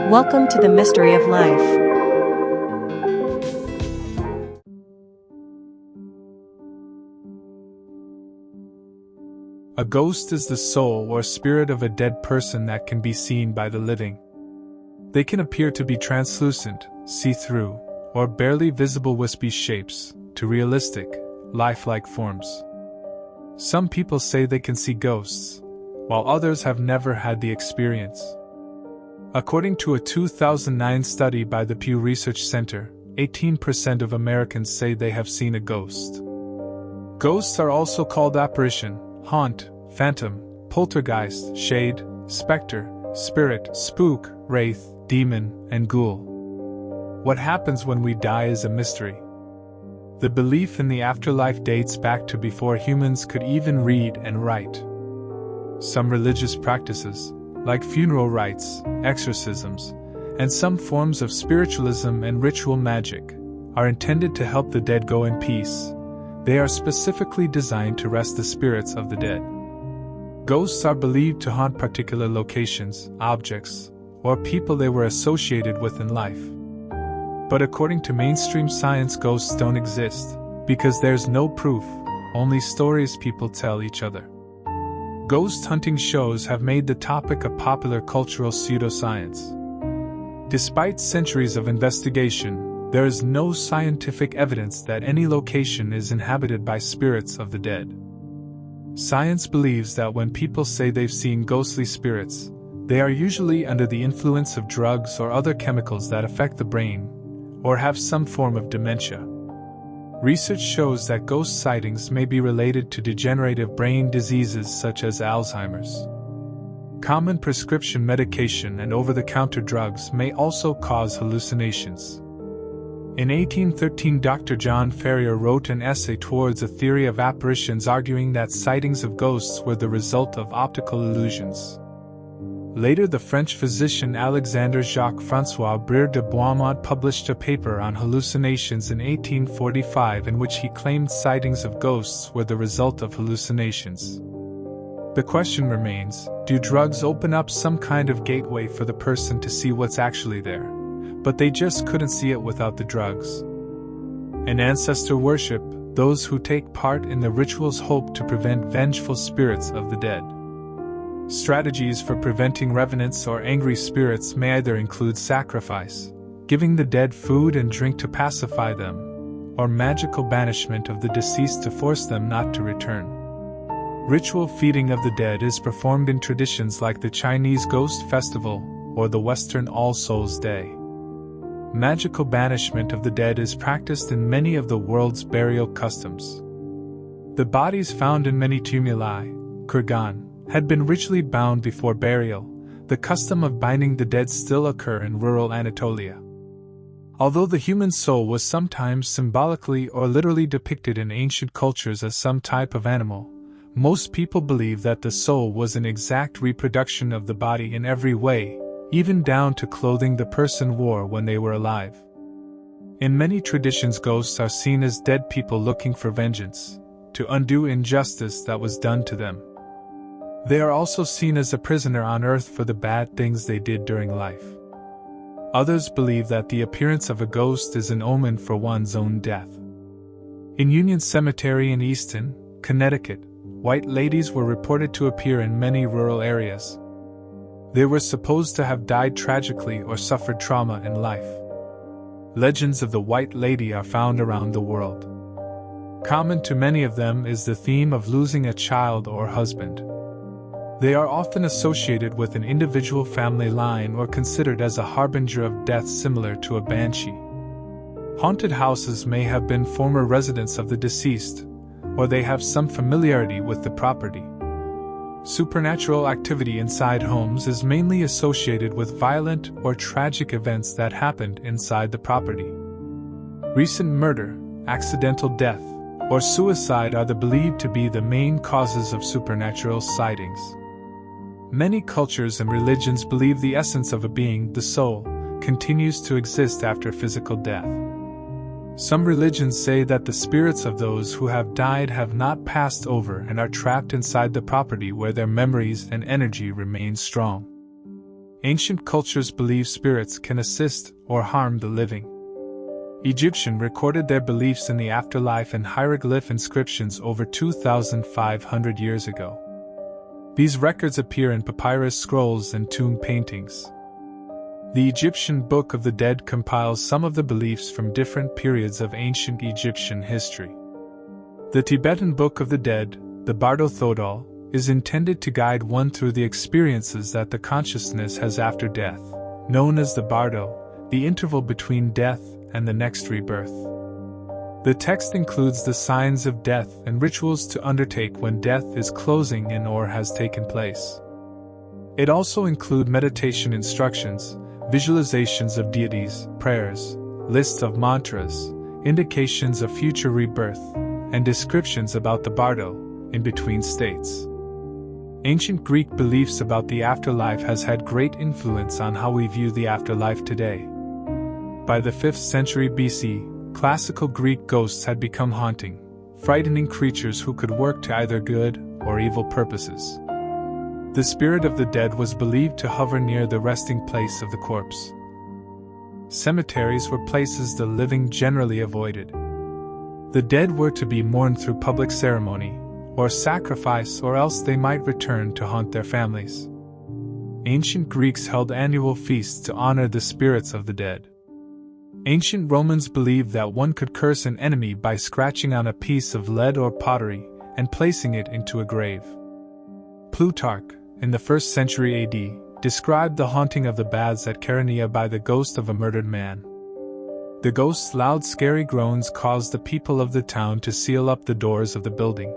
Welcome to the mystery of life. A ghost is the soul or spirit of a dead person that can be seen by the living. They can appear to be translucent, see-through, or barely visible wispy shapes, to realistic, lifelike forms. Some people say they can see ghosts, while others have never had the experience. According to a 2009 study by the Pew Research Center, 18% of Americans say they have seen a ghost. Ghosts are also called apparition, haunt, phantom, poltergeist, shade, specter, spirit, spook, wraith, demon, and ghoul. What happens when we die is a mystery. The belief in the afterlife dates back to before humans could even read and write. Some religious practices, like funeral rites, exorcisms, and some forms of spiritualism and ritual magic, are intended to help the dead go in peace. They are specifically designed to rest the spirits of the dead. Ghosts are believed to haunt particular locations, objects, or people they were associated with in life. But according to mainstream science, ghosts don't exist, because there's no proof, only stories people tell each other. Ghost hunting shows have made the topic a popular cultural pseudoscience. Despite centuries of investigation, there is no scientific evidence that any location is inhabited by spirits of the dead. Science believes that when people say they've seen ghostly spirits, they are usually under the influence of drugs or other chemicals that affect the brain, or have some form of dementia. Research shows that ghost sightings may be related to degenerative brain diseases such as Alzheimer's. Common prescription medication and over-the-counter drugs may also cause hallucinations. In 1813, Dr. John Ferrier wrote an essay towards a theory of apparitions, arguing that sightings of ghosts were the result of optical illusions. Later, the French physician Alexandre Jacques-François Brère de Boismont published a paper on hallucinations in 1845 in which he claimed sightings of ghosts were the result of hallucinations. The question remains, do drugs open up some kind of gateway for the person to see what's actually there, but they just couldn't see it without the drugs? In ancestor worship, those who take part in the rituals hope to prevent vengeful spirits of the dead. Strategies for preventing revenants or angry spirits may either include sacrifice, giving the dead food and drink to pacify them, or magical banishment of the deceased to force them not to return. Ritual feeding of the dead is performed in traditions like the Chinese Ghost Festival or the Western All Souls Day. Magical banishment of the dead is practiced in many of the world's burial customs. The bodies found in many tumuli, kurgan, had been ritually bound before burial. The custom of binding the dead still occur in rural Anatolia. Although the human soul was sometimes symbolically or literally depicted in ancient cultures as some type of animal, most people believe that the soul was an exact reproduction of the body in every way, even down to clothing the person wore when they were alive. In many traditions, ghosts are seen as dead people looking for vengeance, to undo injustice that was done to them. They are also seen as a prisoner on earth for the bad things they did during life. Others believe that the appearance of a ghost is an omen for one's own death. In Union Cemetery in Easton, Connecticut, white ladies were reported to appear in many rural areas. They were supposed to have died tragically or suffered trauma in life. Legends of the White Lady are found around the world. Common to many of them is the theme of losing a child or husband. They are often associated with an individual family line or considered as a harbinger of death, similar to a banshee. Haunted houses may have been former residents of the deceased, or they have some familiarity with the property. Supernatural activity inside homes is mainly associated with violent or tragic events that happened inside the property. Recent murder, accidental death, or suicide are believed to be the main causes of supernatural sightings. Many cultures and religions believe the essence of a being, the soul, continues to exist after physical death. Some religions say that the spirits of those who have died have not passed over and are trapped inside the property where their memories and energy remain strong. Ancient cultures believe spirits can assist or harm the living. Egyptians recorded their beliefs in the afterlife in hieroglyph inscriptions over 2,500 years ago. These records appear in papyrus scrolls and tomb paintings. The Egyptian Book of the Dead compiles some of the beliefs from different periods of ancient Egyptian history. The Tibetan Book of the Dead, the Bardo Thodol, is intended to guide one through the experiences that the consciousness has after death, known as the Bardo, the interval between death and the next rebirth. The text includes the signs of death and rituals to undertake when death is closing in or has taken place. It also includes meditation instructions, visualizations of deities, prayers, lists of mantras, indications of future rebirth, and descriptions about the Bardo, in between states. Ancient Greek beliefs about the afterlife has had great influence on how we view the afterlife today. By the 5th century BC, classical Greek ghosts had become haunting, frightening creatures who could work to either good or evil purposes. The spirit of the dead was believed to hover near the resting place of the corpse. Cemeteries were places the living generally avoided. The dead were to be mourned through public ceremony, or sacrifice, or else they might return to haunt their families. Ancient Greeks held annual feasts to honor the spirits of the dead. Ancient Romans believed that one could curse an enemy by scratching on a piece of lead or pottery and placing it into a grave. Plutarch, in the 1st century AD, described the haunting of the baths at Chaeronea by the ghost of a murdered man. The ghost's loud, scary groans caused the people of the town to seal up the doors of the building.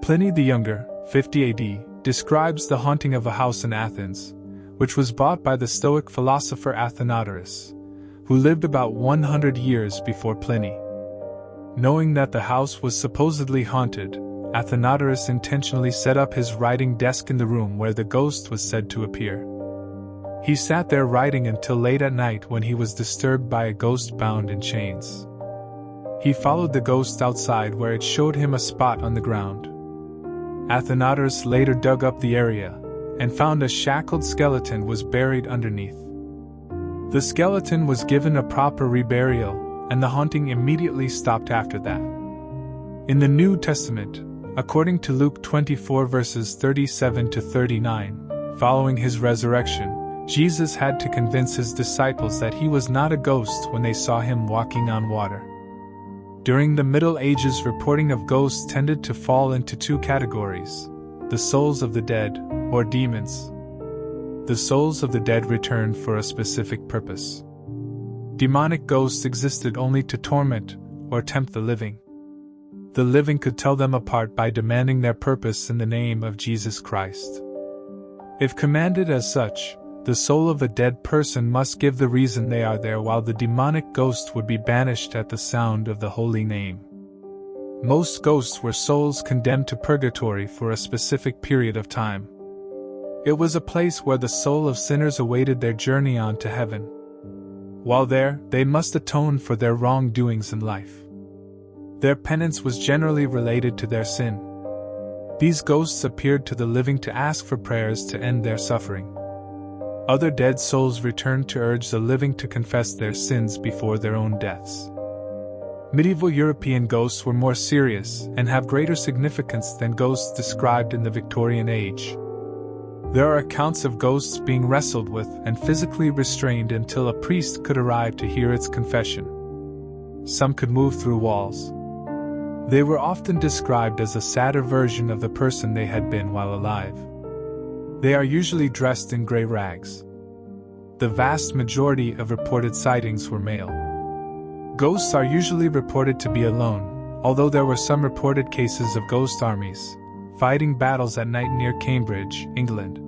Pliny the Younger, 50 AD, describes the haunting of a house in Athens, which was bought by the Stoic philosopher Athenodorus, who lived about 100 years before Pliny. Knowing that the house was supposedly haunted, Athenodorus intentionally set up his writing desk in the room where the ghost was said to appear. He sat there writing until late at night when he was disturbed by a ghost bound in chains. He followed the ghost outside where it showed him a spot on the ground. Athenodorus later dug up the area and found a shackled skeleton was buried underneath. The skeleton was given a proper reburial, and the haunting immediately stopped after that. In the New Testament, according to Luke 24 verses 37 to 39, following his resurrection, Jesus had to convince his disciples that he was not a ghost when they saw him walking on water. During the Middle Ages, reporting of ghosts tended to fall into two categories: the souls of the dead, or demons. The souls of the dead returned for a specific purpose. Demonic ghosts existed only to torment or tempt the living. The living could tell them apart by demanding their purpose in the name of Jesus Christ. If commanded as such, the soul of a dead person must give the reason they are there, while the demonic ghost would be banished at the sound of the holy name. Most ghosts were souls condemned to purgatory for a specific period of time. It was a place where the soul of sinners awaited their journey on to heaven. While there, they must atone for their wrongdoings in life. Their penance was generally related to their sin. These ghosts appeared to the living to ask for prayers to end their suffering. Other dead souls returned to urge the living to confess their sins before their own deaths. Medieval European ghosts were more serious and have greater significance than ghosts described in the Victorian age. There are accounts of ghosts being wrestled with and physically restrained until a priest could arrive to hear its confession. Some could move through walls. They were often described as a sadder version of the person they had been while alive. They are usually dressed in gray rags. The vast majority of reported sightings were male. Ghosts are usually reported to be alone, although there were some reported cases of ghost armies fighting battles at night near Cambridge, England.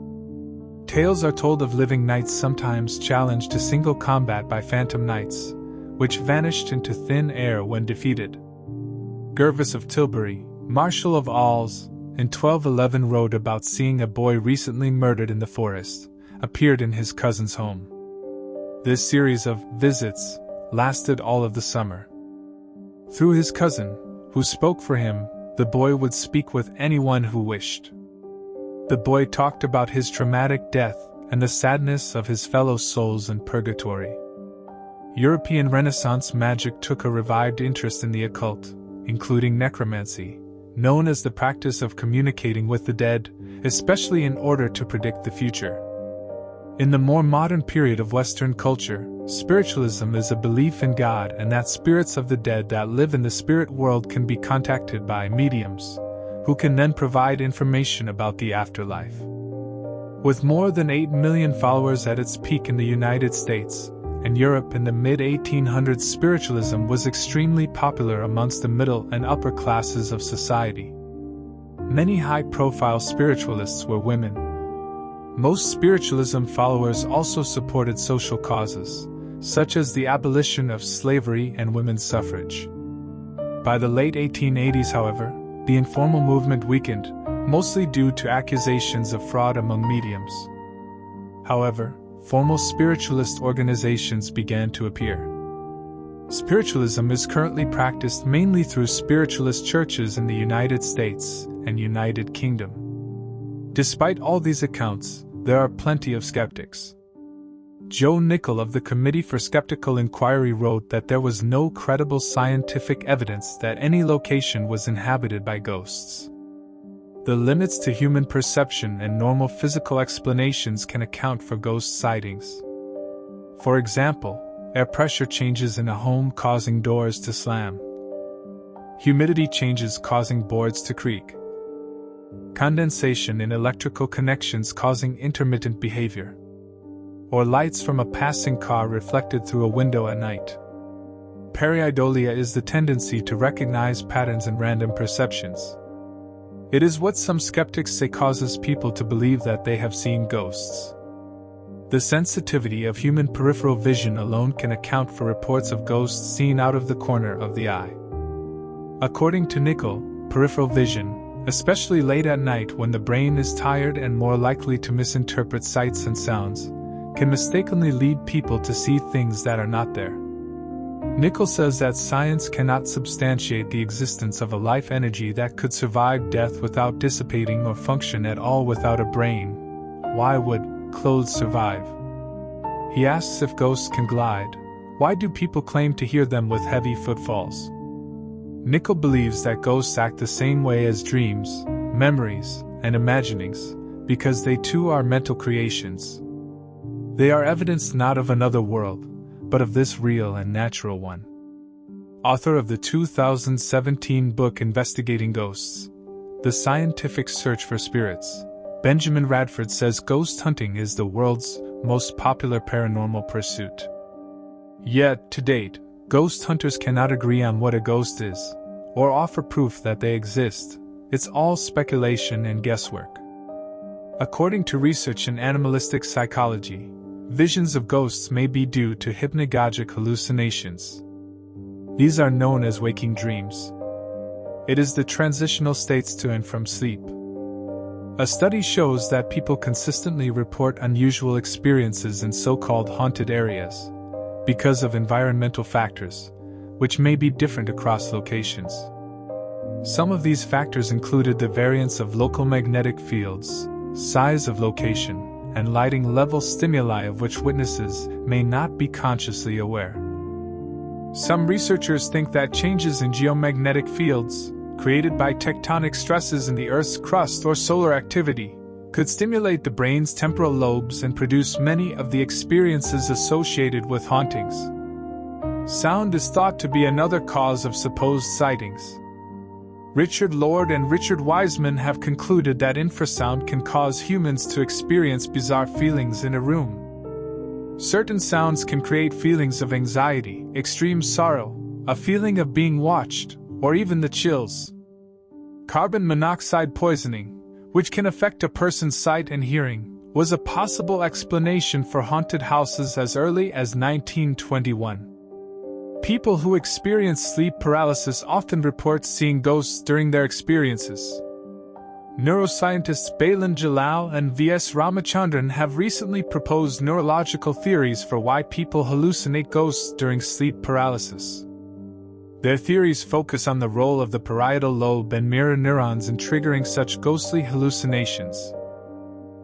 Tales are told of living knights sometimes challenged to single combat by phantom knights, which vanished into thin air when defeated. Gervas of Tilbury, Marshal of Alls, in 1211 wrote about seeing a boy recently murdered in the forest, appeared in his cousin's home. This series of visits lasted all of the summer. Through his cousin, who spoke for him, the boy would speak with anyone who wished. The boy talked about his traumatic death and the sadness of his fellow souls in purgatory. European Renaissance magic took a revived interest in the occult, including necromancy, known as the practice of communicating with the dead, especially in order to predict the future. In the more modern period of Western culture, spiritualism is a belief in God and that spirits of the dead that live in the spirit world can be contacted by mediums, who can then provide information about the afterlife. With more than 8 million followers at its peak in the United States and Europe in the mid-1800s, spiritualism was extremely popular amongst the middle and upper classes of society. Many high-profile spiritualists were women. Most spiritualism followers also supported social causes, such as the abolition of slavery and women's suffrage. By the late 1880s, however, the informal movement weakened, mostly due to accusations of fraud among mediums. However, formal spiritualist organizations began to appear. Spiritualism is currently practiced mainly through spiritualist churches in the United States and United Kingdom. Despite all these accounts, there are plenty of skeptics. Joe Nickell of the Committee for Skeptical Inquiry wrote that there was no credible scientific evidence that any location was inhabited by ghosts. The limits to human perception and normal physical explanations can account for ghost sightings. For example, air pressure changes in a home causing doors to slam. Humidity changes causing boards to creak. Condensation in electrical connections causing intermittent behavior. Or lights from a passing car reflected through a window at night. Pareidolia is the tendency to recognize patterns in random perceptions. It is what some skeptics say causes people to believe that they have seen ghosts. The sensitivity of human peripheral vision alone can account for reports of ghosts seen out of the corner of the eye. According to Nickell, peripheral vision, especially late at night when the brain is tired and more likely to misinterpret sights and sounds, can mistakenly lead people to see things that are not there. Nickell says that science cannot substantiate the existence of a life energy that could survive death without dissipating or function at all without a brain. Why would clothes survive? He asks if ghosts can glide. Why do people claim to hear them with heavy footfalls? Nickell believes that ghosts act the same way as dreams, memories, and imaginings, because they too are mental creations. They are evidence not of another world, but of this real and natural one. Author of the 2017 book Investigating Ghosts, The Scientific Search for Spirits, Benjamin Radford says ghost hunting is the world's most popular paranormal pursuit. Yet, to date, ghost hunters cannot agree on what a ghost is, or offer proof that they exist. It's all speculation and guesswork. According to research in animalistic psychology, visions of ghosts may be due to hypnagogic hallucinations. These are known as waking dreams. It is the transitional states to and from sleep. A study shows that people consistently report unusual experiences in so-called haunted areas, because of environmental factors, which may be different across locations. Some of these factors included the variance of local magnetic fields, size of location, and lighting level stimuli of which witnesses may not be consciously aware. Some researchers think that changes in geomagnetic fields, created by tectonic stresses in the Earth's crust or solar activity, could stimulate the brain's temporal lobes and produce many of the experiences associated with hauntings. Sound is thought to be another cause of supposed sightings. Richard Lord and Richard Wiseman have concluded that infrasound can cause humans to experience bizarre feelings in a room. Certain sounds can create feelings of anxiety, extreme sorrow, a feeling of being watched, or even the chills. Carbon monoxide poisoning, which can affect a person's sight and hearing, was a possible explanation for haunted houses as early as 1921. People who experience sleep paralysis often report seeing ghosts during their experiences. Neuroscientists Balin Jalal and V.S. Ramachandran have recently proposed neurological theories for why people hallucinate ghosts during sleep paralysis. Their theories focus on the role of the parietal lobe and mirror neurons in triggering such ghostly hallucinations.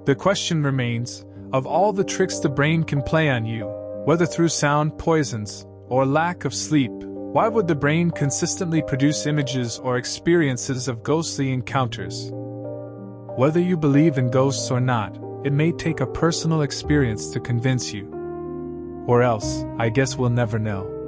The question remains, Of all the tricks the brain can play on you, whether through sound poisons or lack of sleep, why would the brain consistently produce images or experiences of ghostly encounters? Whether you believe in ghosts or not, it may take a personal experience to convince you. Or else, I guess we'll never know.